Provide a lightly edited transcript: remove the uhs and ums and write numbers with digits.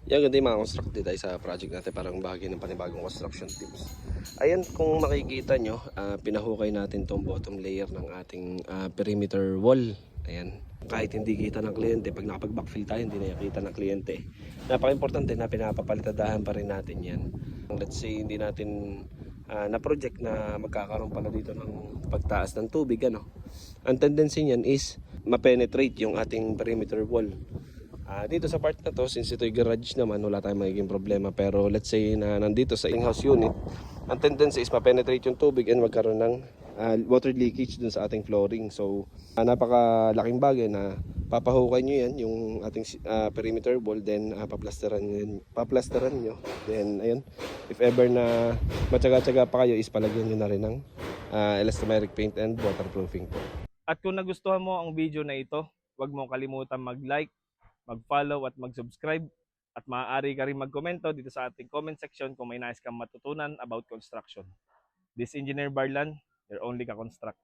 Yan, ganda yung mga constructed tayo sa project natin, parang bahagi ng panibagong construction tips. Ayan, kung makikita nyo, pinahukay natin tong bottom layer ng ating perimeter wall. Ayan, kahit hindi kita ng kliyente, pag nakapag-backfill tayo, hindi nakikita ng kliyente. Napaka-importante na pinapapalitadahan pa rin natin yan. Let's say, hindi natin na-project na magkakaroon pala dito ng pagtaas ng tubig, ano. Ang tendency niyan is ma-penetrate yung ating perimeter wall. Dito sa part na to, since ito'y garage naman, wala tayong magiging problema. Pero let's say na nandito sa in-house unit, ang tendency is ma-penetrate yung tubig and magkaroon ng water leakage dun sa ating flooring. So, napakalaking bagay na papahukay nyo yan, yung ating perimeter wall, then paplasteran nyo. Then, ayun, if ever na matyaga-tyaga pa kayo, is palagyan nyo na rin ng elastomeric paint and waterproofing po. At kung nagustuhan mo ang video na ito, huwag mo kalimutan mag-like, mag-follow at mag-subscribe. At maaari ka rin mag-komento dito sa ating comment section kung may nais kang matutunan about construction. This Engineer Barlan, your only ka-construct.